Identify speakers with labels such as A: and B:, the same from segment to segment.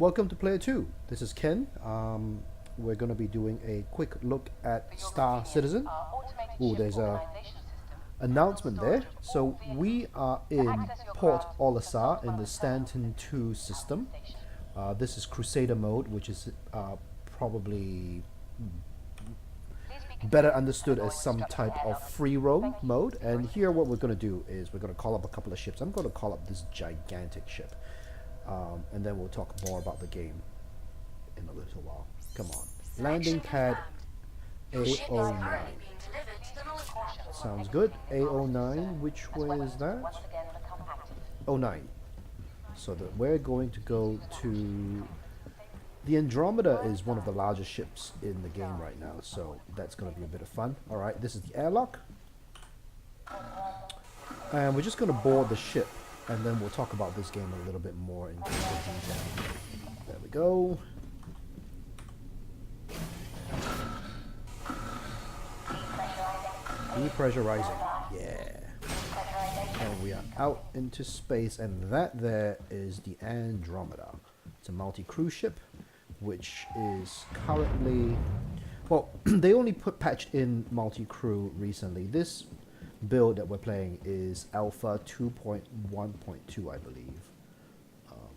A: Welcome to Player 2. This is Ken. We're going to be doing a quick look at Star Citizen. Oh, there's a announcement there. So we are in Port Olisar in the Stanton 2 system. This is Crusader mode, which is probably better understood as some type of free roam mode. And here what we're going to do is we're going to call up a couple of ships. I'm going to call up this gigantic ship. And then we'll talk more about the game in a little while. Come on. Landing pad A09. Sounds good. A09, which way is that? 09. So that we're going to go to... The Andromeda is one of the largest ships in the game right now, so that's going to be a bit of fun. Alright, this is the airlock. And we're just going to board the ship, and then we'll talk about this game a little bit more in detail. There we go. Depressurizing. Yeah. And we are out into space, and that there is the Andromeda. It's a multi-crew ship, which is currently... Well, they only patched in multi-crew recently. This build that we're playing is Alpha 2.1.2, I believe.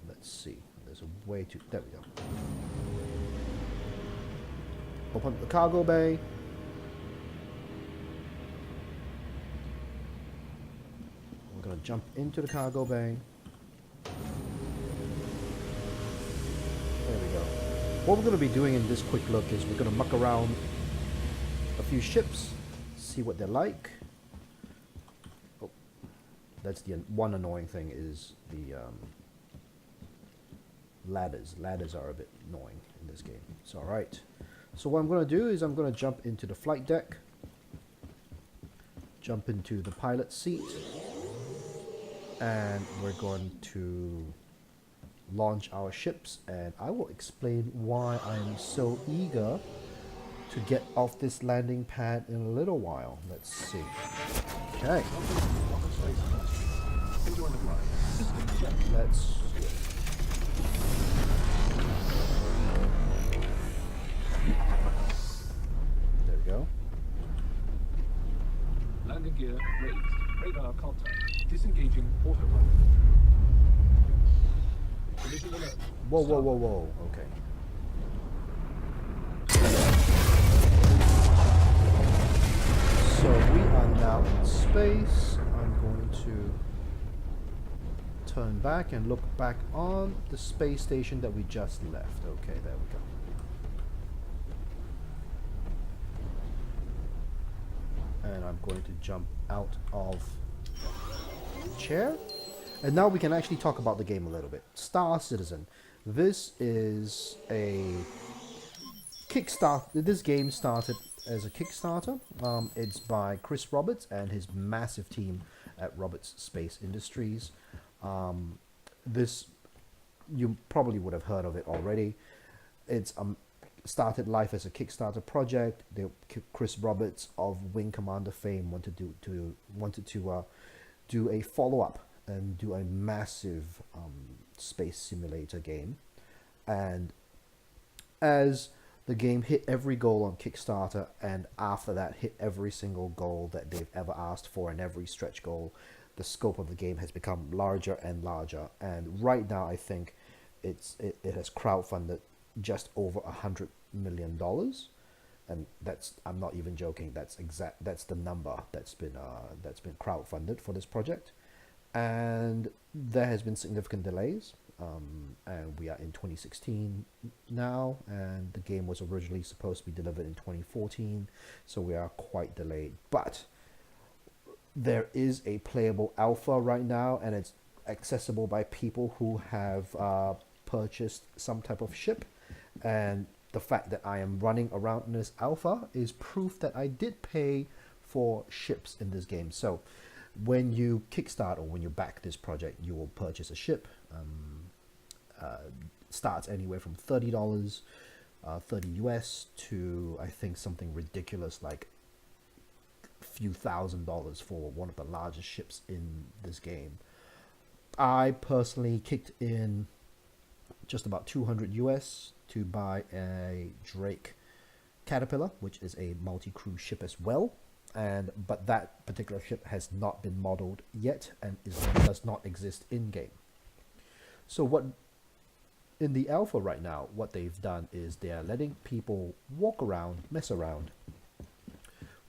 A: Let's see. There's a way to... There we go. Open up the cargo bay. We're going to jump into the cargo bay. There we go. What we're going to be doing in this quick look is we're going to muck around a few ships, see what they're like. Oh, that's the one annoying thing is the ladders. Ladders are a bit annoying in this game. It's alright. So what I'm going to do is I'm going to jump into the flight deck, jump into the pilot seat, and we're going to launch our ships, and I will explain why I am so eager to get off this landing pad in a little while. Let's see. Okay. Let's... There we go.
B: Landing gear raised. Radar contact. Disengaging autopilot.
A: Whoa, whoa, whoa, whoa. Okay. So we are now in space. I'm going to turn back and look back on the space station that we just left. Okay, there we go. And I'm going to jump out of the chair. And now we can actually talk about the game a little bit. Star Citizen. This is a Kickstarter. This game started as a Kickstarter. It's by Chris Roberts and his massive team at Roberts Space Industries. This, you probably would have heard of it already. It's started life as a Kickstarter project. Chris Roberts of Wing Commander fame wanted to do a follow-up and do a massive space simulator game. And as the game hit every goal on Kickstarter, and after that hit every single goal that they've ever asked for, and every stretch goal, the scope of the game has become larger and larger. And right now I think it has crowdfunded just over $100 million. And that's, I'm not even joking, that's the number that's been crowdfunded for this project. And there has been significant delays, and we are in 2016 now, and the game was originally supposed to be delivered in 2014, so we are quite delayed. But there is a playable alpha right now, and it's accessible by people who have purchased some type of ship, and the fact that I am running around in this alpha is proof that I did pay for ships in this game. So when you kickstart or when you back this project, you will purchase a ship. Starts anywhere from $30, 30 US, to I think something ridiculous like a few $1,000s for one of the largest ships in this game. I personally kicked in just about 200 US to buy a Drake Caterpillar, which is a multi-crew ship as well. But that particular ship has not been modeled yet and does not exist in game. So what in the alpha right now, what they've done is they are letting people walk around, mess around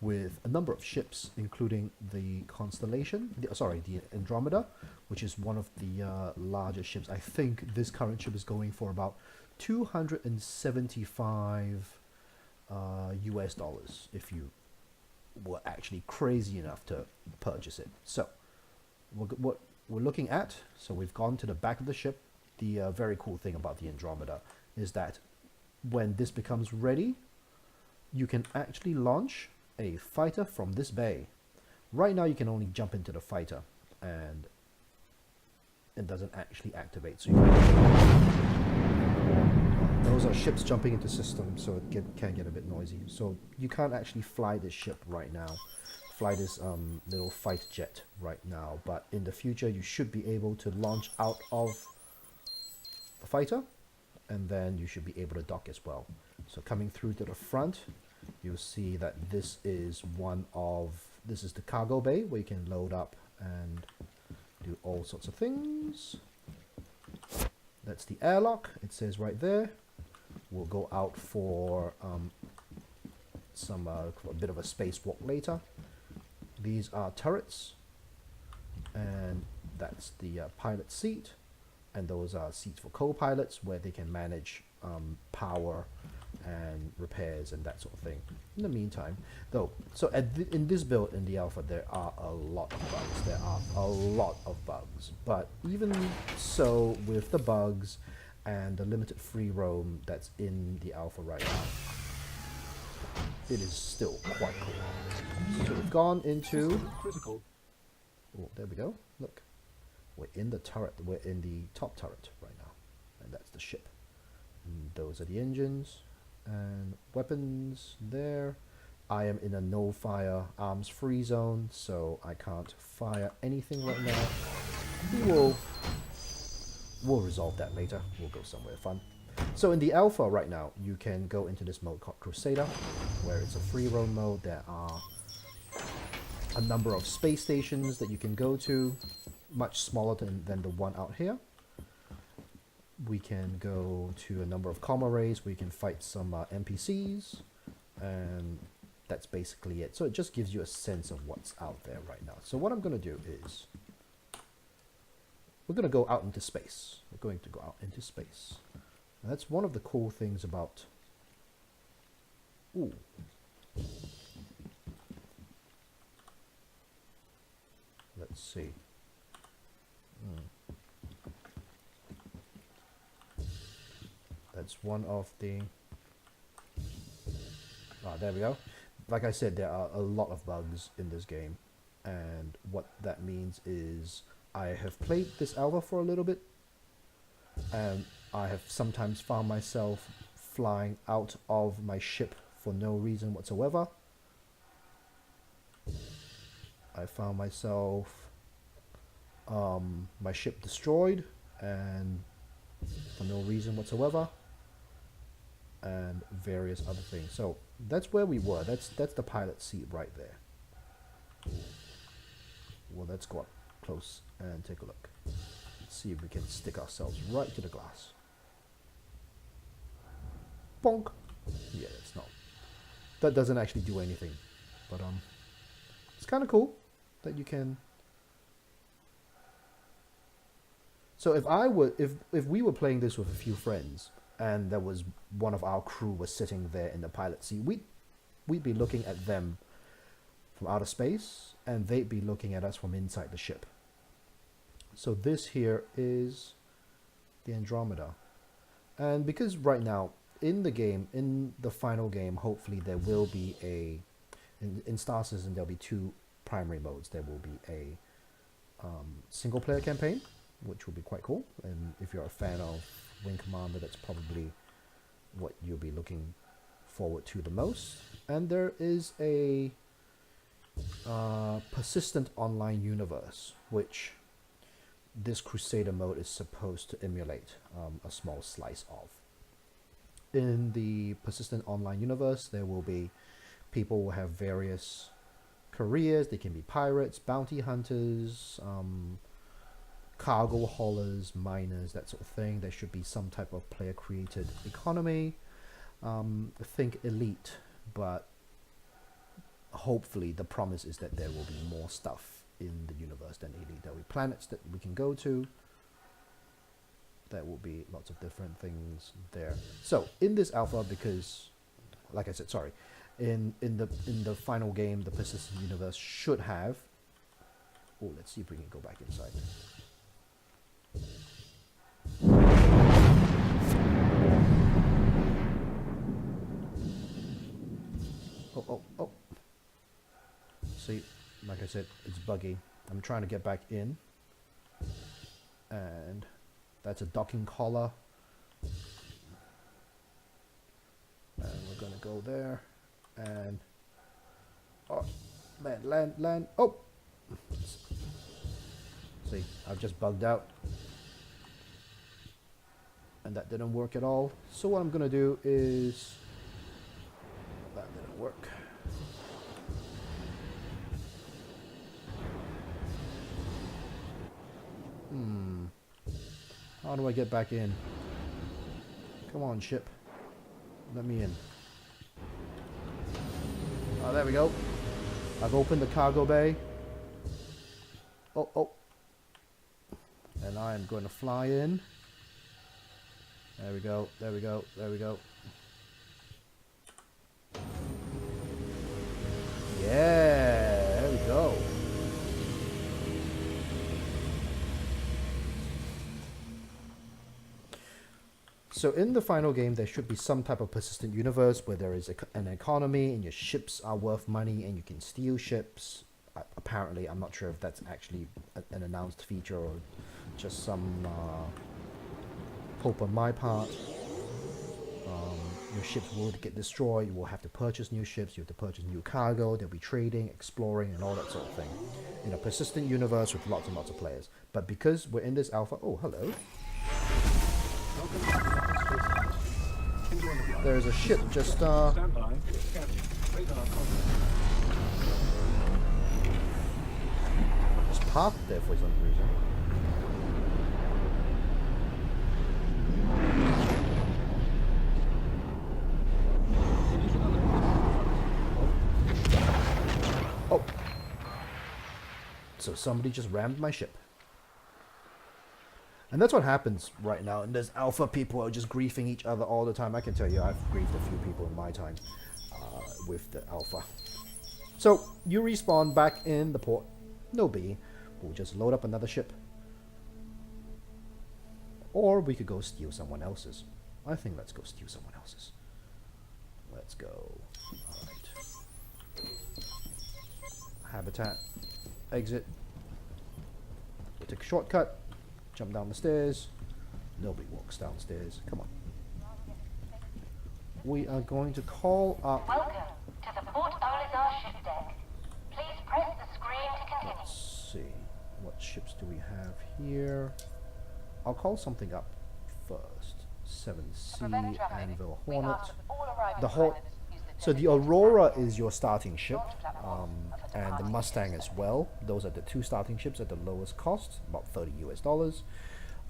A: with a number of ships, including the Constellation, the Andromeda, which is one of the larger ships. I think this current ship is going for about 275 US dollars if you were actually crazy enough to purchase it. So what we're looking at, so we've gone to the back of the ship. The very cool thing about the Andromeda is that when this becomes ready, you can actually launch a fighter from this bay. Right now you can only jump into the fighter and it doesn't actually activate. So those are ships jumping into systems, so it can get a bit noisy. So you can't actually fly this ship right now, fly this little fighter jet right now, but in the future you should be able to launch out of the fighter and then you should be able to dock as well. So coming through to the front, you'll see that this is the cargo bay where you can load up and do all sorts of things. That's the airlock, it says right there. We'll go out for a bit of a spacewalk later. These are turrets, and that's the pilot seat, and those are seats for co-pilots where they can manage power and repairs and that sort of thing. In the meantime, though, so in this build in the alpha, there are a lot of bugs. There are a lot of bugs, but even so, with the bugs and the limited free roam that's in the alpha right now, it is still quite cool. So we've gone into
B: Critical.
A: Oh, there we go. Look, we're in the turret. We're in the top turret right now, and that's the ship. And those are the engines and weapons there. I am in a no fire arms free zone, so I can't fire anything right now. We'll resolve that later. We'll go somewhere fun. So in the alpha right now, you can go into this mode called Crusader, where it's a free roam mode. There are a number of space stations that you can go to, much smaller than the one out here. We can go to a number of comm arrays where you can fight some NPCs, and that's basically it. So it just gives you a sense of what's out there right now. So what I'm going to do is we're going to go out into space. We're going to go out into space. And that's one of the cool things about... Ooh. Let's see. That's one of the... there we go. Like I said, there are a lot of bugs in this game. And what that means is I have played this alpha for a little bit. And I have sometimes found myself flying out of my ship for no reason whatsoever. I found myself my ship destroyed and for no reason whatsoever, and various other things. So that's where we were. That's the pilot seat right there. Well, let's go up close and take a look. Let's see if we can stick ourselves right to the glass. Bonk. Yeah, it's not. That doesn't actually do anything, but it's kind of cool that you can. So if we were playing this with a few friends and there was one of our crew was sitting there in the pilot seat, we'd be looking at them from outer space and they'd be looking at us from inside the ship. So this here is the Andromeda. And because right now in the game, in the final game, hopefully there will be in Star Citizen there'll be two primary modes. There will be a single player campaign, which will be quite cool, and if you're a fan of Wing Commander, that's probably what you'll be looking forward to the most. And there is a persistent online universe, which this Crusader mode is supposed to emulate a small slice of. In the persistent online universe, there will be people who have various careers. They can be pirates, bounty hunters, cargo haulers, miners, that sort of thing. There should be some type of player created economy. Think elite, but hopefully the promise is that there will be more stuff in the universe than elite. There will be planets that we can go to. There will be lots of different things there. So in this alpha, because like I said, sorry, in the final game, the persistent universe should have. Oh, let's see if we can go back inside. Oh. See, like I said, it's buggy. I'm trying to get back in. And that's a docking collar. And we're gonna go there. And oh, land. Oh! See, I've just bugged out. And that didn't work at all. So what I'm gonna do is... That didn't work. How do I get back in? Come on, ship. Let me in. Oh, there we go. I've opened the cargo bay. Oh. And I am going to fly in. There we go. Yeah, there we go. So in the final game, there should be some type of persistent universe where there is an economy and your ships are worth money and you can steal ships. Apparently, I'm not sure if that's actually an announced feature or just some hope on my part. Your ships will get destroyed. You will have to purchase new ships. You have to purchase new cargo. There'll be trading, exploring, and all that sort of thing. In a persistent universe with lots and lots of players. But because we're in this alpha... Oh, hello. There's a ship just
B: Stand by. Scanning. Radar contact.
A: just parked there for some reason. Oh. So somebody just rammed my ship. And that's what happens right now. And there's alpha people are just griefing each other all the time. I can tell you, I've griefed a few people in my time with the alpha. So you respawn back in the port. No biggie. We'll just load up another ship. Or we could go steal someone else's. I think let's go steal someone else's. Let's go. Alright. Habitat. Exit. We'll take a shortcut. Jump down the stairs. Nobody walks downstairs. Come on. We are going to call up...
C: Welcome to the Port Olizar ship deck. Please press the screen to continue.
A: Let's see. What ships do we have here? I'll call something up first. 7C, Anvil, Hornet. The So the Aurora is your starting ship, and the Mustang as well. Those are the two starting ships at the lowest cost, about $30 US.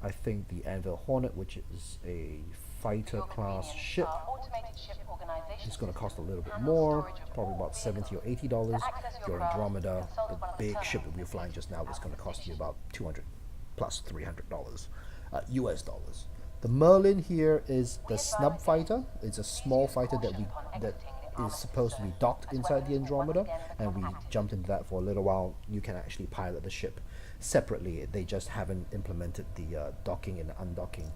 A: I think the Anvil Hornet, which is a fighter class ship, is going to cost a little bit more, probably about $70 or $80. Your Andromeda, the big ship that we were flying just now, is going to cost you about $200 plus $300 US dollars. The Merlin here is the snub fighter. It's a small fighter that is supposed to be docked inside the Andromeda, and we jumped into that for a little while. You can actually pilot the ship separately. They just haven't implemented the docking and undocking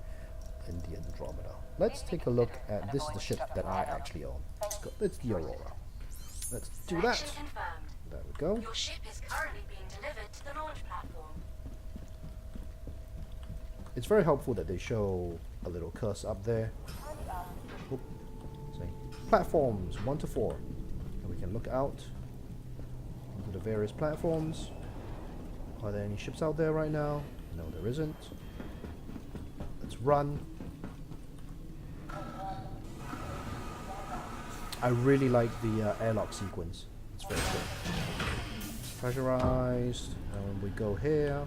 A: in the Andromeda. Let's take a look at this is the ship that I actually own. It's the Aurora. Let's do that. There we go.
C: Your ship is currently being delivered to the launch platform.
A: It's very helpful that they show a little cursor up there. Oop. See. Platforms 1 to 4. And we can look out into the various platforms. Are there any ships out there right now? No, there isn't. Let's run. I really like the airlock sequence. It's very good. Pressurized, and we go here.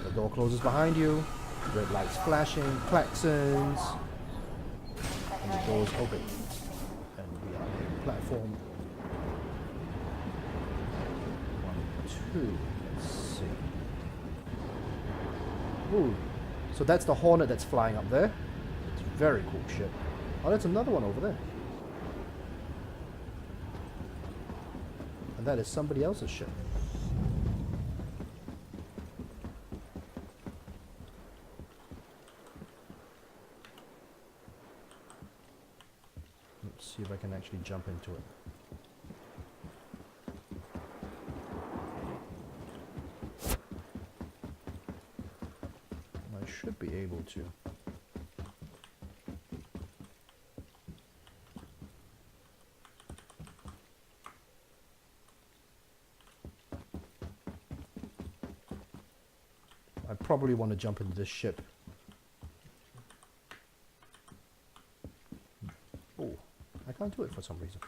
A: The door closes behind you. Red lights flashing, klaxons, and the doors open. And we are on platform 1, 2. Let's see. Ooh, so that's the Hornet that's flying up there. It's a very cool ship. Oh, that's another one over there. And that is somebody else's ship. Let's see if I can actually jump into it. I should be able to. I probably want to jump into this ship. Oh, I can't do it for some reason.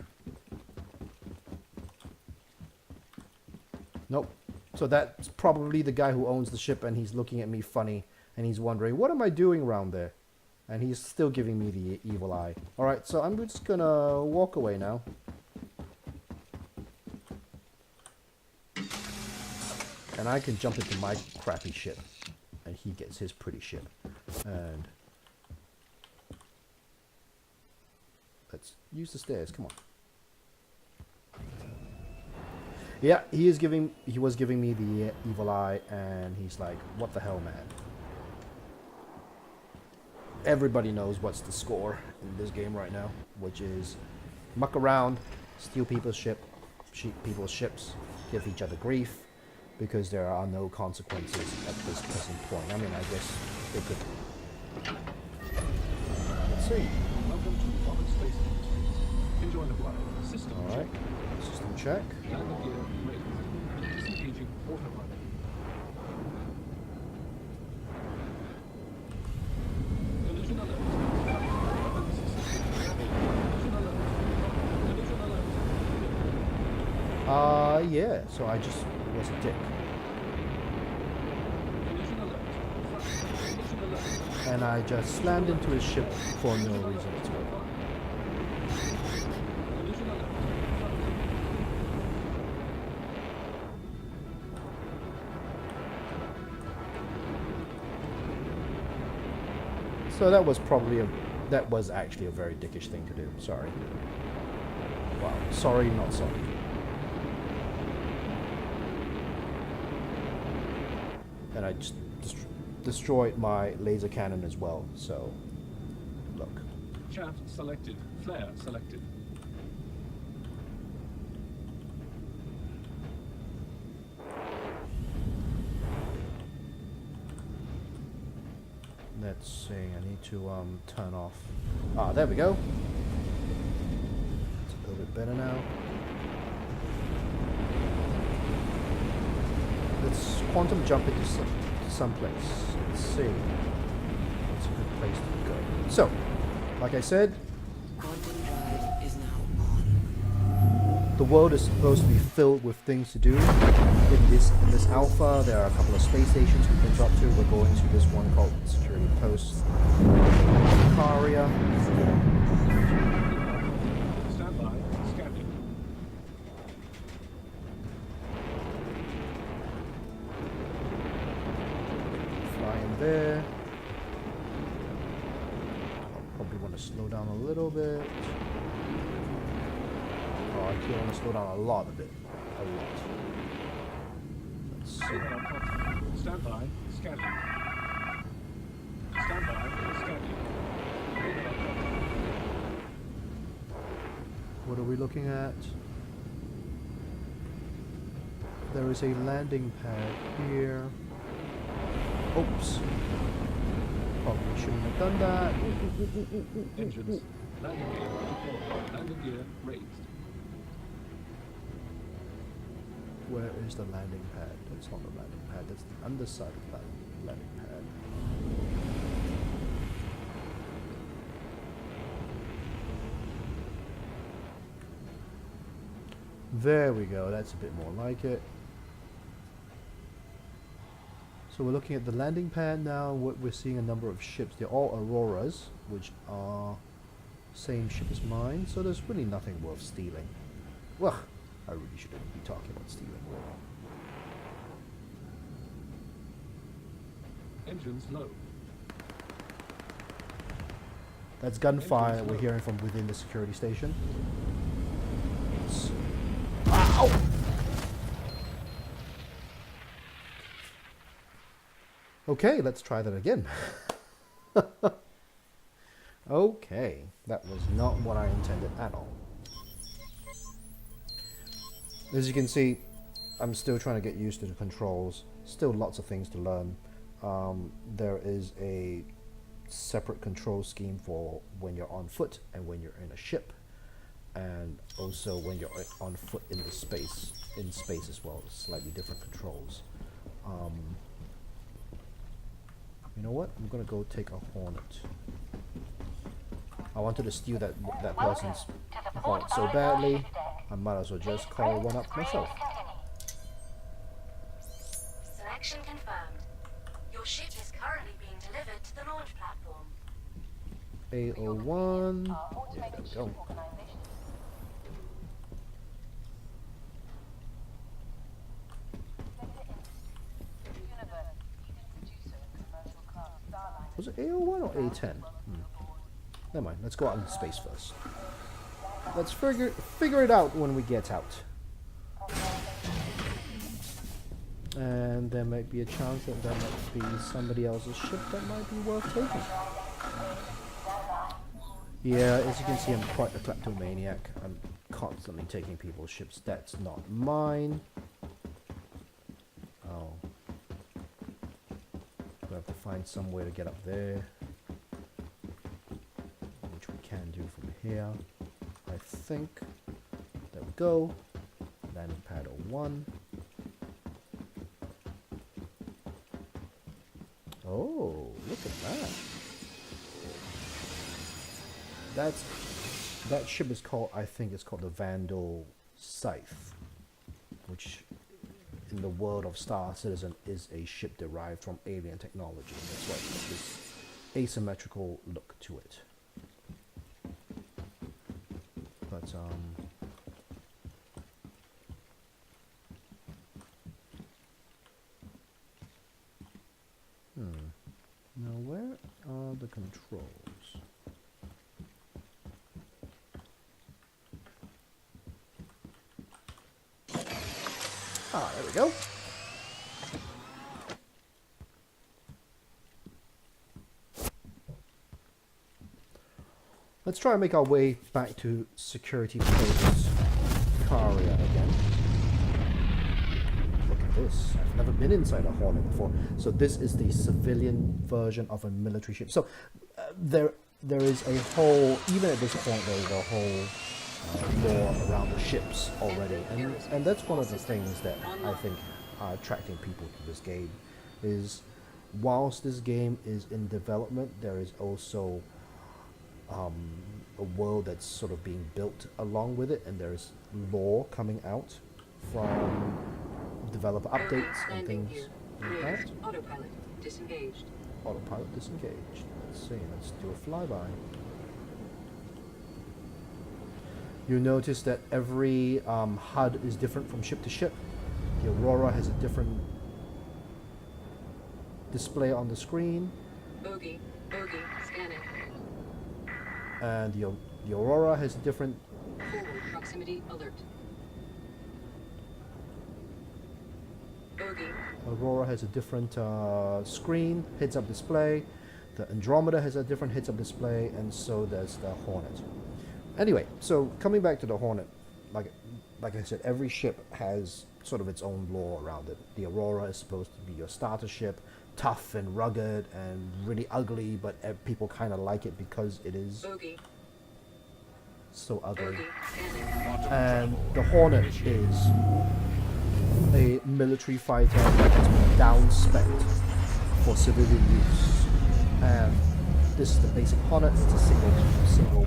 A: Nope. So that's probably the guy who owns the ship, and he's looking at me funny, and he's wondering, what am I doing around there? And he's still giving me the evil eye. Alright, so I'm just gonna walk away now. And I can jump into my crappy ship. And he gets his pretty ship. And let's use the stairs, come on. Yeah, he was giving me the evil eye, and he's like, what the hell, man? Everybody knows what's the score in this game right now, which is muck around, steal people's people's ships, give each other grief, because there are no consequences at this present point. I mean, I guess they could. Let's see.
B: Welcome to Public Space Industries. Enjoy the flight. System
A: All right, system check.
B: Landing gear raised. Disengaging autopilot. Collision alert. Collision alert. Collision alert.
A: Yeah, so I just was a dick.
B: Collision alert. Collision alert.
A: And I just slammed into his ship for no reason at all.
B: Collision alert.
A: So that was actually a very dickish thing to do. Sorry. Wow. Sorry, not sorry. And I just destroyed my laser cannon as well. So, look.
B: Chaff selected. Flare selected.
A: Let's see. I need to turn off. Ah, there we go. It's a little bit better now. Let's quantum jump into someplace. Let's see. What's a good place to go? So, like I said,
D: Quantum drive is now on.
A: the world is supposed to be filled with things to do. In this alpha, there are a couple of space stations we can drop to. We're going to this one called Security Post Caria.
B: Stand by. Scanning.
A: Fly in there. I'll probably want to slow down a little bit. Oh, I actually want to slow down a lot of it. A lot. Let's see.
B: Radar contact. Stand by. Scanning. Stand by. Scanning. Radar contact.
A: What are we looking at? There is a landing pad here. Oops. Probably shouldn't have done that.
B: Engines. Landing gear deployed. Landing gear raised.
A: Where is the landing pad? That's not the landing pad, that's the underside of the landing pad. There we go, that's a bit more like it. So we're looking at the landing pad now. We're seeing a number of ships. They're all Auroras, which are same ship as mine, so there's really nothing worth stealing. Well, I really shouldn't be talking about stealing.
B: Engines low.
A: That's gunfire we're hearing from within the security station. Ow! Okay, let's try that again. Okay, that was not what I intended at all. As you can see, I'm still trying to get used to the controls. Still lots of things to learn. There is a separate control scheme for when you're on foot and when you're in a ship, and also when you're on foot in the space as well. Slightly different controls. You know what? I'm gonna go take a Hornet. I wanted to steal that person's Hornet so badly, I might as well just call one up myself.
C: Selection confirmed. Your ship is currently being delivered to the launch platform.
A: A01. Yeah, there we go. Was it A01 or A10? Never mind, let's go out into space first. Let's figure it out when we get out. And there might be a chance that there might be somebody else's ship that might be worth taking. Yeah, as you can see, I'm quite a kleptomaniac. I'm constantly taking people's ships. That's not mine. Oh. We have to find some way to get up there, which we can do from here. I think. There we go. Landing pad 01. Oh, look at that. That ship is called, I think it's called the Vandal Scythe, which in the world of Star Citizen is a ship derived from alien technology. That's why it's got this asymmetrical look to it. But now where are the controls? Ah, there we go. Let's try and make our way back to security post Caria again. Look at this. I've never been inside a Hornet before. So this is the civilian version of a military ship. So there is a whole, even at this point, there is a whole lore around the ships already, and that's one of the things that I think are attracting people to this game. Is whilst this game is in development, there is also a world that's sort of being built along with it, and there's lore coming out from developer updates and things like that.
D: Autopilot disengaged.
A: Autopilot disengaged. Let's see, let's do a flyby. You notice that every HUD is different from ship to ship. The Aurora has a different display on the screen.
D: Bogey, scanning.
A: And the Aurora has a different...
D: Forward proximity alert. Bogey.
A: Aurora has a different screen, heads-up display. The Andromeda has a different heads-up display, and so does the Hornet. Anyway, so coming back to the Hornet, like I said, every ship has sort of its own lore around it. The Aurora is supposed to be your starter ship, tough and rugged and really ugly, but people kind of like it because it is so ugly. And the Hornet is a military fighter that has been down-spec for civilian use. And this is the basic Hornet. It's a single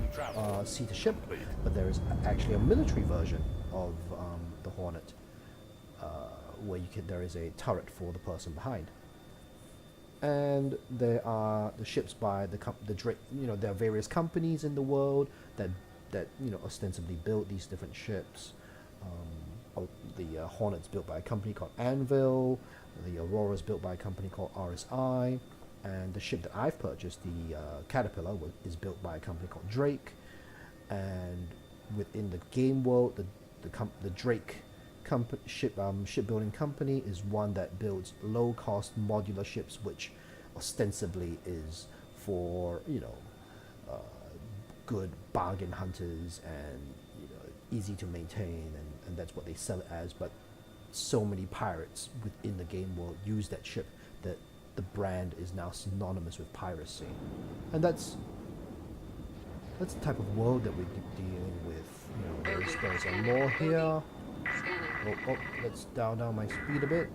A: seater ship, but there is actually a military version of the Hornet, where there is a turret for the person behind. And there are the ships by there are various companies in the world that ostensibly build these different ships. The Hornet's built by a company called Anvil. The Aurora's built by a company called RSI. And the ship that I've purchased, the Caterpillar, is built by a company called Drake. And within the game world, the Drake shipbuilding company is one that builds low-cost modular ships, which ostensibly is for good bargain hunters and easy to maintain, and that's what they sell it as. But so many pirates within the game world use that ship that the brand is now synonymous with piracy, and that's the type of world that we're dealing with. There's a law here. Oh, let's dial down my speed a bit.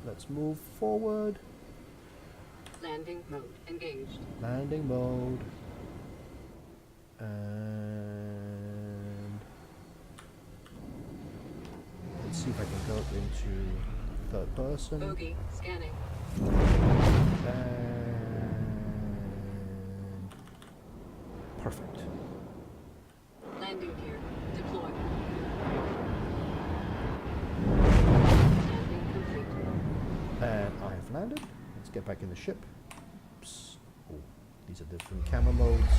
A: Let's move forward.
D: Landing mode engaged.
A: Landing mode. And let's see if I can go into third person.
D: Bogey scanning.
A: And perfect.
D: Landing gear deployed. Landing complete.
A: And I have landed. Let's get back in the ship. Oops. Oh, these are different camera modes.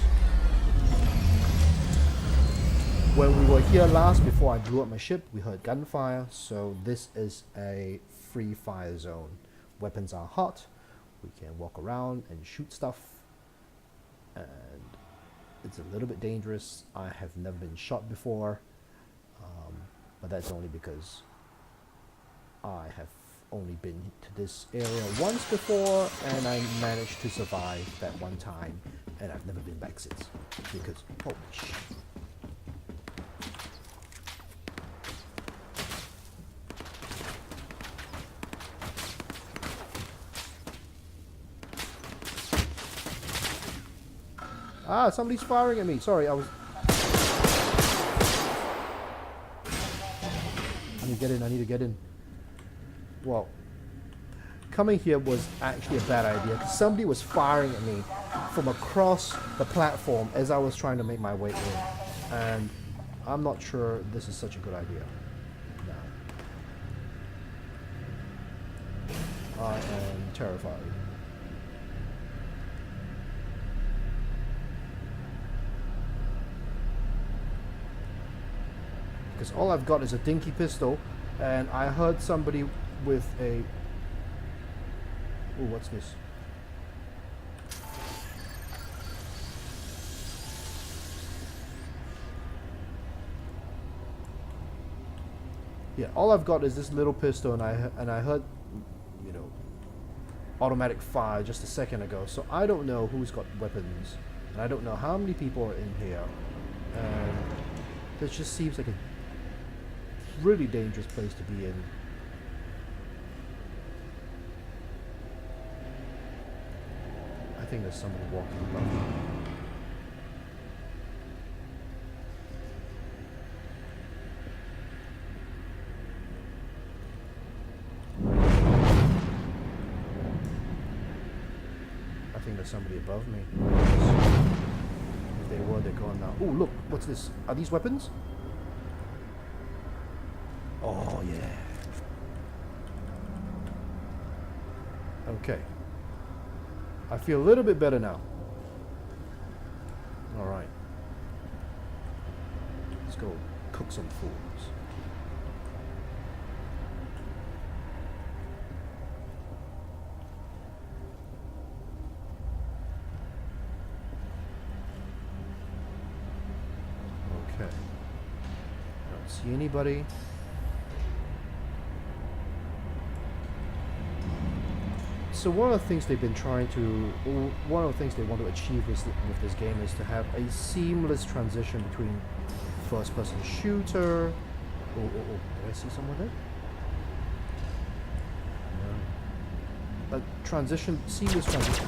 A: When we were here last, before I blew up my ship, we heard gunfire. So this is a free fire zone. Weapons are hot. We can walk around and shoot stuff. And it's a little bit dangerous. I have never been shot before. But that's only because I have only been to this area once before, and I managed to survive that one time, and I've never been back since. Because, holy shit. Ah, somebody's firing at me. Sorry, I need to get in. Well, coming here was actually a bad idea, because somebody was firing at me from across the platform as I was trying to make my way in. And I'm not sure this is such a good idea. No. I am terrified. Because all I've got is a dinky pistol, and I heard somebody with a... Oh, what's this? Yeah, all I've got is this little pistol, and I heard, automatic fire just a second ago. So I don't know who's got weapons, and I don't know how many people are in here. And this just seems like a really dangerous place to be in. I think there's somebody walking above me. I think there's somebody above me. If they were, they're gone now. Oh, look, what's this? Are these weapons? Oh, yeah. Okay. I feel a little bit better now. Alright. Let's go cook some foods. Okay. I don't see anybody. So one of the things they've been trying to, or one of the things they want to achieve with this game is to have a seamless transition between first-person shooter. Oh, did I see someone there? No. A transition, seamless transition.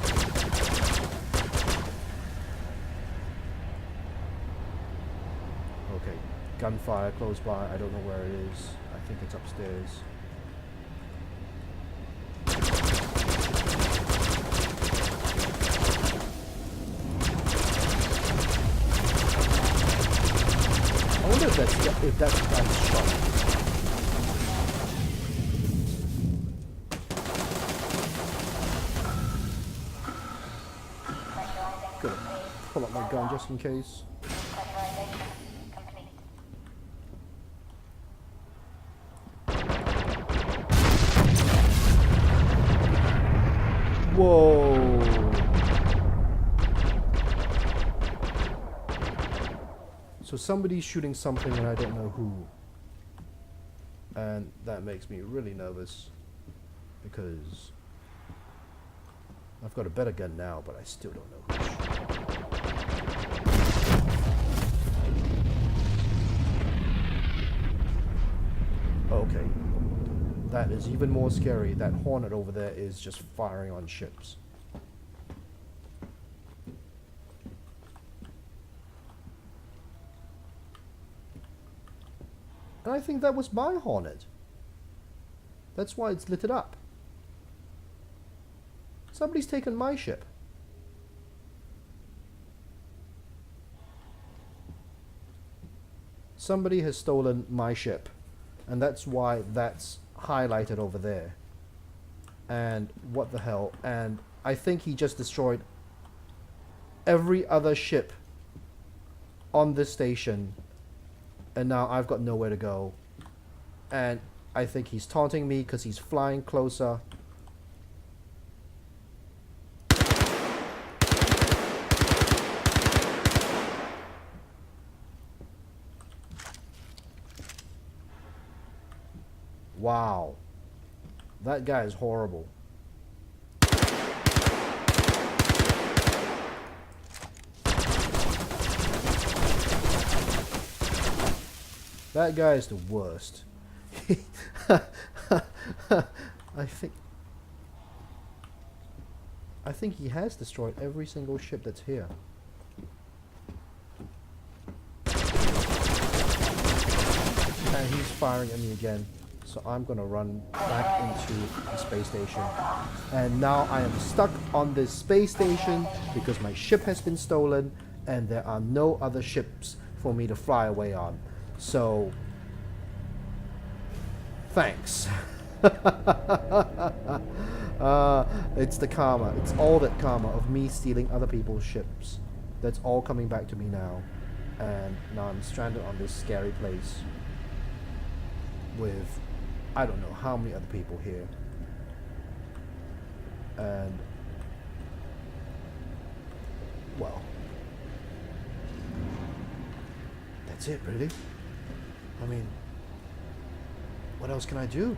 A: Okay, gunfire close by. I don't know where it is. I think it's upstairs. I wonder if that's shot. Good. Pull up my gun just in case. Whoa. So somebody's shooting something and I don't know who. And that makes me really nervous because I've got a better gun now, but I still don't know who. Okay. That is even more scary. That Hornet over there is just firing on ships. And I think that was my Hornet. That's why it's lit it up. Somebody's taken my ship. Somebody has stolen my ship. And that's why that's highlighted over there. And what the hell? And I think he just destroyed every other ship on this station. And now I've got nowhere to go. And I think he's taunting me because he's flying closer. Wow. That guy is horrible. That guy is the worst. I think he has destroyed every single ship that's here. And he's firing at me again. So I'm gonna run back into the space station. And now I am stuck on this space station because my ship has been stolen and there are no other ships for me to fly away on. So, thanks. It's the karma. It's all that karma of me stealing other people's ships. That's all coming back to me now. And now I'm stranded on this scary place with I don't know how many other people here. And well, that's it really. I mean, what else can I do?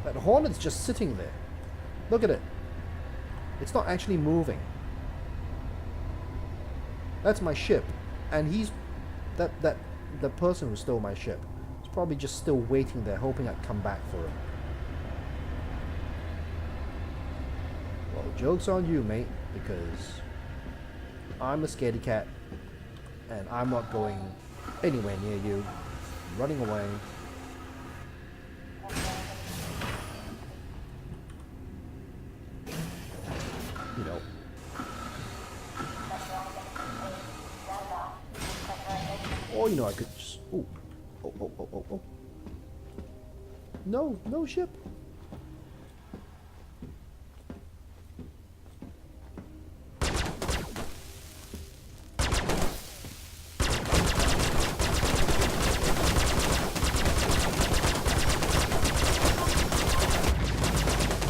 A: That Hornet's just sitting there. Look at it. It's not actually moving. That's my ship. And he's the person who stole my ship is probably just still waiting there, hoping I'd come back for him. Well, joke's on you, mate, because I'm a scaredy cat, and I'm not going anywhere near you. I'm running away. You know. Or, you know, I could just... Ooh. Oh. No, no ship.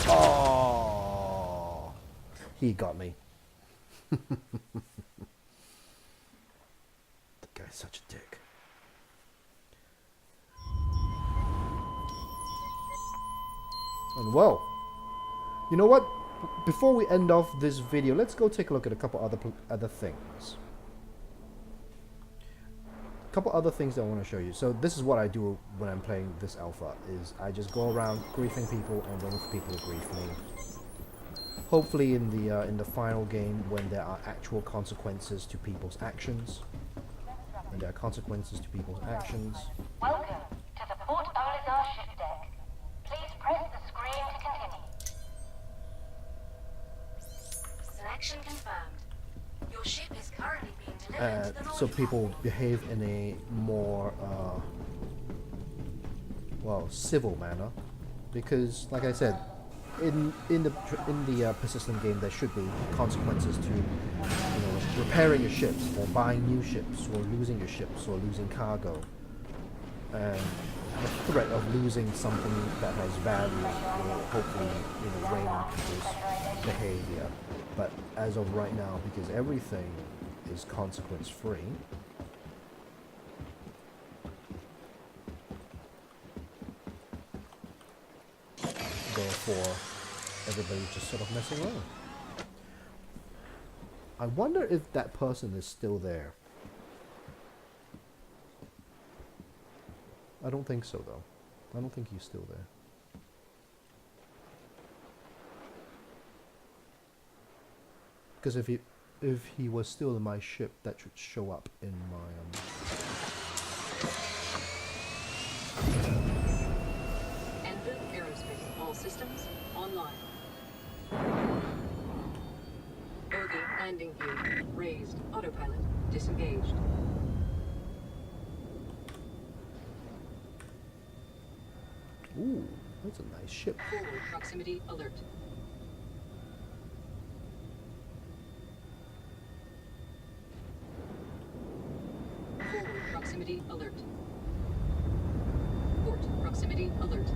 A: Oh, he got me. The guy's such a dick. And well, you know what? Before we end off this video, let's go take a look at a couple other things. A couple other things that I want to show you. So this is what I do when I'm playing this alpha, is I just go around griefing people and waiting for people to grief me. Hopefully in the final game, when there are actual consequences to people's actions. And there are consequences to people's actions.
C: Welcome to the Port Olizar ship deck. Please press the screen to continue. Selection confirmed. Your ship is currently being delivered to the launch
A: So
C: pad.
A: people behave in a more, well, civil manner. Because, like I said, in the persistent game, there should be consequences to, repairing your ships, or buying new ships, or losing your ships, or losing cargo, and the threat of losing something that has value will hopefully, rein in people's behavior. But as of right now, because everything is consequence free, therefore everybody's just sort of messing around. I wonder if that person is still there. I don't think so though. I don't think he's still there. Because if he was still in my ship, that should show up in my
D: Enfield Aerospace. All systems online. Bogey landing gear raised. Autopilot disengaged.
A: Ooh, that's a nice ship.
D: Forward proximity alert. Forward proximity alert. Port proximity alert.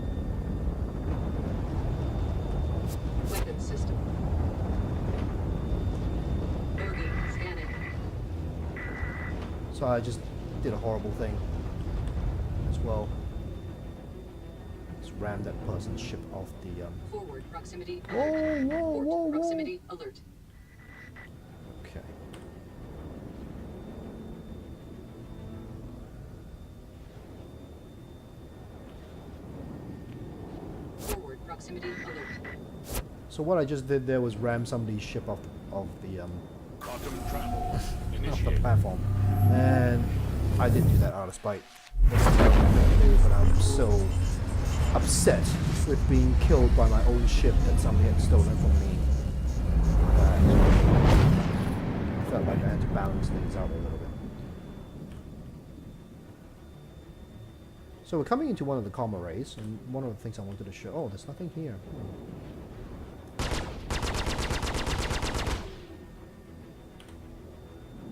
D: Weapons system. Bogey scanning.
A: So I just did a horrible thing as well. Just rammed that person's ship off the
D: Forward proximity
A: Whoa,
D: alert.
A: whoa,
D: Port
A: whoa, whoa.
D: proximity alert.
A: Okay.
D: Forward proximity alert.
A: So what I just did there was ram somebody's ship off the
B: Quantum travel
A: off the
B: initiated.
A: platform, and I didn't do that out of spite. That's a terrible thing to do, but I'm so upset with being killed by my own ship that somebody had stolen from me. I felt like I had to balance things out a little bit. So we're coming into one of the comma rays, and one of the things I wanted to show. Oh, there's nothing here.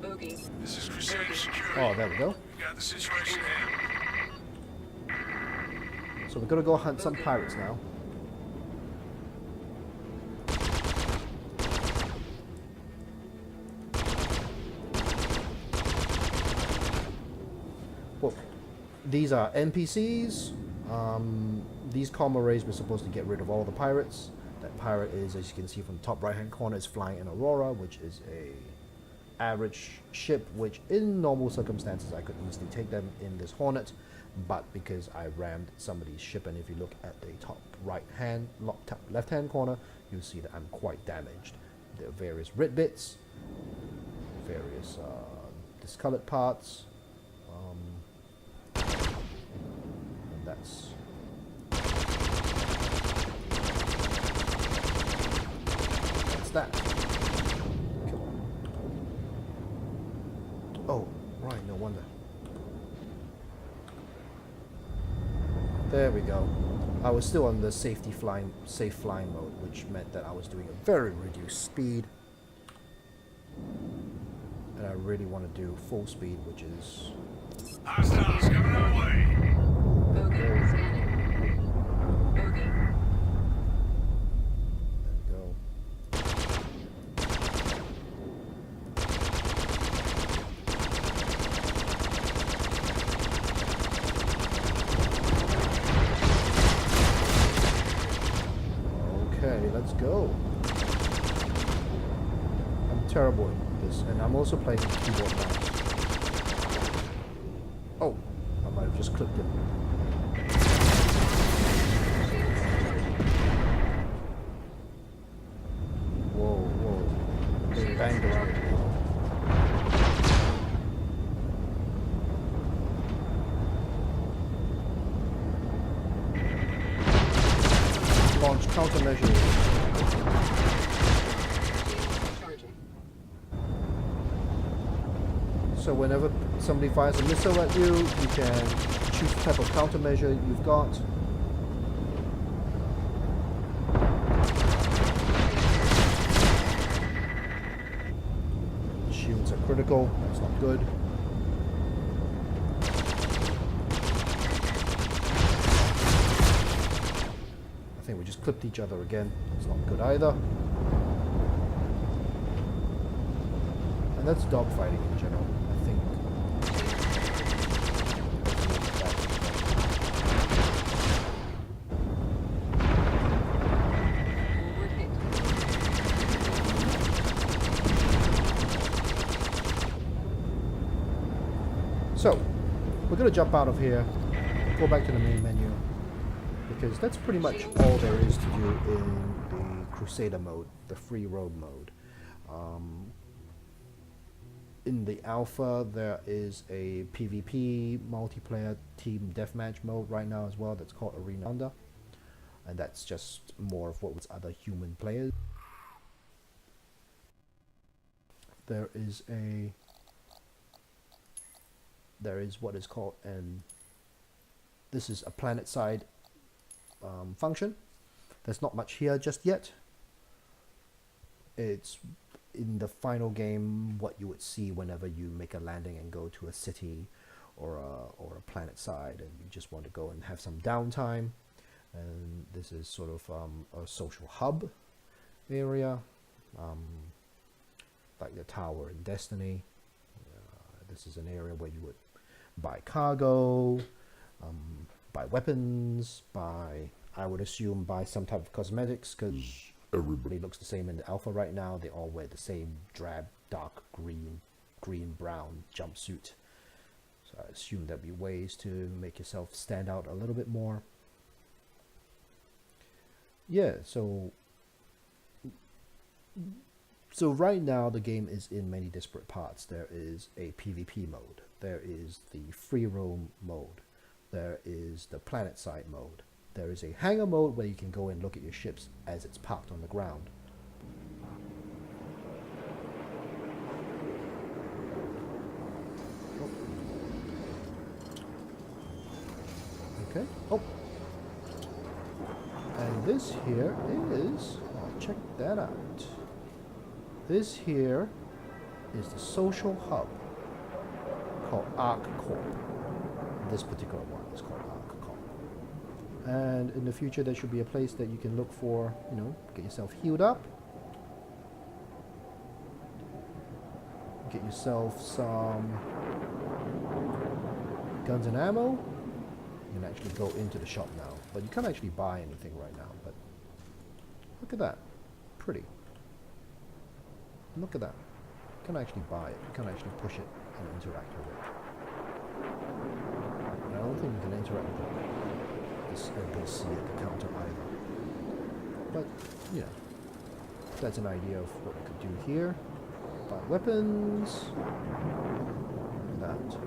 D: Bogey.
B: This is Crusader Security.
A: Oh, there we go.
B: We got the situation handled.
A: So we're gonna go hunt some pirates now. Well, these are NPCs. These comma rays were supposed to get rid of all the pirates. That pirate is, as you can see from the top right hand corner, is flying an Aurora, which is a average ship, which in normal circumstances I could easily take them in this Hornet, but because I rammed somebody's ship, and if you look at the top left hand corner, you'll see that I'm quite damaged. There are various red bits, various discolored parts, and that's that. Cool. Oh, right, no wonder. There we go. I was still on the safe flying mode, which meant that I was doing a very reduced speed. And I really want to do full speed, which is...
B: Hostiles coming our way.
D: Bogey scanning. Bogey.
A: There we go. Okay, let's go. I'm terrible at this, and I'm also playing keyboard mouse. Oh, I might have just clicked it. Whoa, whoa. They banged around. Launch countermeasures.
D: Charging.
A: So whenever somebody fires a missile at you, you can choose the type of countermeasure you've got. Shields are critical, that's not good. I think we just clipped each other again, that's not good either. And that's dogfighting in general, I think.
D: Forward hit.
A: So, we're going to jump out of here, go back to the main menu, because that's pretty much all there is to do in the Crusader mode, the free roam mode. In the alpha, there is a PvP multiplayer team deathmatch mode right now as well that's called Arena Under, and that's just more of what was other human players. There is what is called this is a planet side function. There's not much here just yet. It's in the final game what you would see whenever you make a landing and go to a city or a planet side and you just want to go and have some downtime. And this is sort of a social hub area, like the tower in Destiny. This is an area where you would buy cargo, buy weapons, I would assume buy some type of cosmetics, because everybody looks the same in the alpha right now. They all wear the same drab, dark green-brown jumpsuit. So I assume there'll be ways to make yourself stand out a little bit more. Yeah, so right now the game is in many disparate parts. There is a PvP mode. There is the free roam mode. There is the planet side mode. There is a hangar mode where you can go and look at your ships as it's parked on the ground. Oh. Okay. Oh. And this here is, check that out. This here is the social hub called Arc Corp. This particular one is called Arc Corp. And in the future there should be a place that you can look for, get yourself healed up. Get yourself some guns and ammo. You can actually go into the shop now. But you can't actually buy anything right now. But look at that. Pretty. Look at that. You can actually buy it. You can actually push it and interact with it. And I don't think you can interact with this NPC at the counter either. But, that's an idea of what we could do here. Buy weapons. Look at that.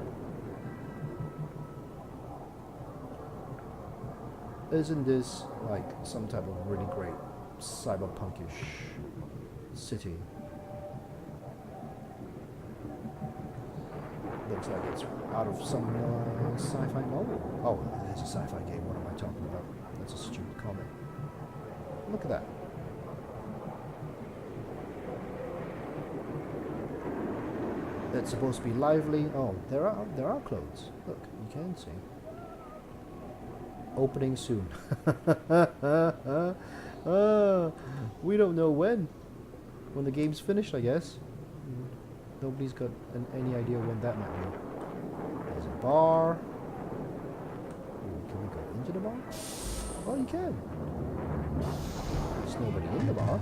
A: Isn't this like some type of really great cyberpunkish city? Looks like it's out of some sci-fi novel. Oh, it is a sci-fi game. What am I talking about? That's a stupid comment. Look at that. It's supposed to be lively. Oh, there are clothes. Look, you can see. Opening soon. We don't know when. When the game's finished, I guess. Nobody's got any idea when that might be. There's a bar. Ooh, can we go into the bar? Oh, you can. There's nobody in the bar.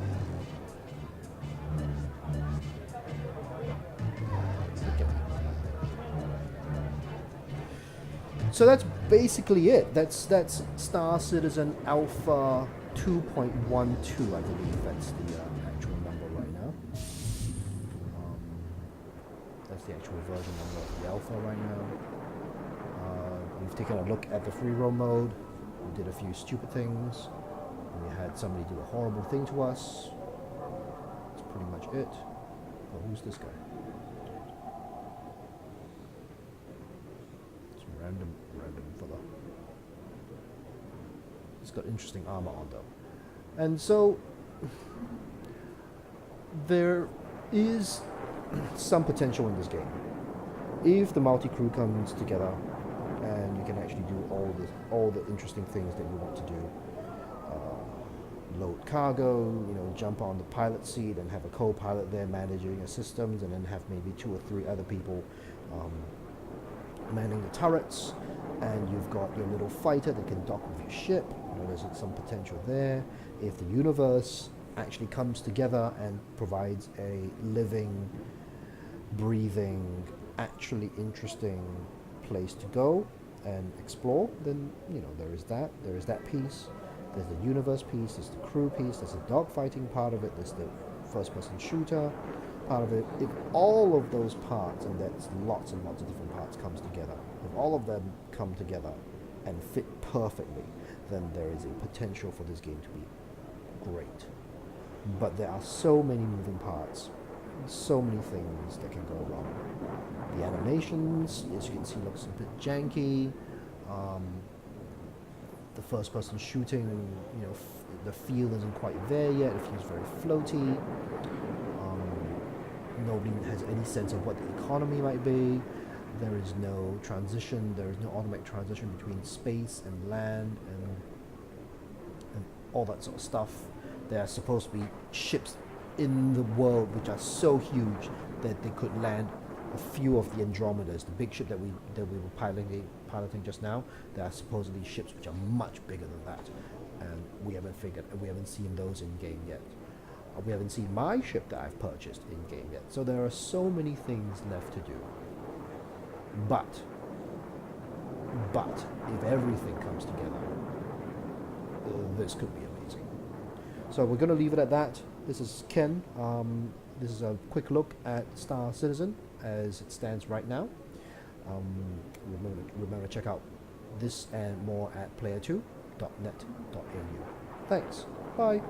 A: So that's basically it. That's Star Citizen Alpha 2.12, I believe. That's the actual number right now. That's the actual version number of the Alpha right now. We've taken a look at the free roam mode. We did a few stupid things. We had somebody do a horrible thing to us. That's pretty much it. Oh, who's this guy? Some random fella. He's got interesting armor on though. And so there is some potential in this game. If the multi-crew comes together and you can actually do all the interesting things that you want to do, load cargo, jump on the pilot seat and have a co-pilot there managing your systems, and then have maybe 2 or 3 other people manning the turrets, and you've got your little fighter that can dock with your ship. There's some potential there. If the universe actually comes together and provides a living, breathing, actually interesting place to go and explore, then there is that piece. There's the universe piece, there's the crew piece, there's the dogfighting part of it, there's the first-person shooter part of it. If all of those parts, and that's lots and lots of different parts, comes together, if all of them come together and fit perfectly, then there is a potential for this game to be great. But there are so many moving parts, so many things that can go wrong. The animations, as you can see, looks a bit janky. The first-person shooting, the feel isn't quite there yet. It feels very floaty. Nobody has any sense of what the economy might be. There is no transition. There is no automatic transition between space and land and all that sort of stuff. There are supposed to be ships in the world which are so huge that they could land a few of the Andromedas, the big ship that we were piloting just now. There are supposedly ships which are much bigger than that, and we haven't seen those in game yet. We haven't seen my ship that I've purchased in game yet. So there are so many things left to do. But if everything comes together, this could be amazing. So we're going to leave it at that. This is Ken. This is a quick look at Star Citizen as it stands right now. Remember to check out this and more at player2.net.au. Thanks. Bye.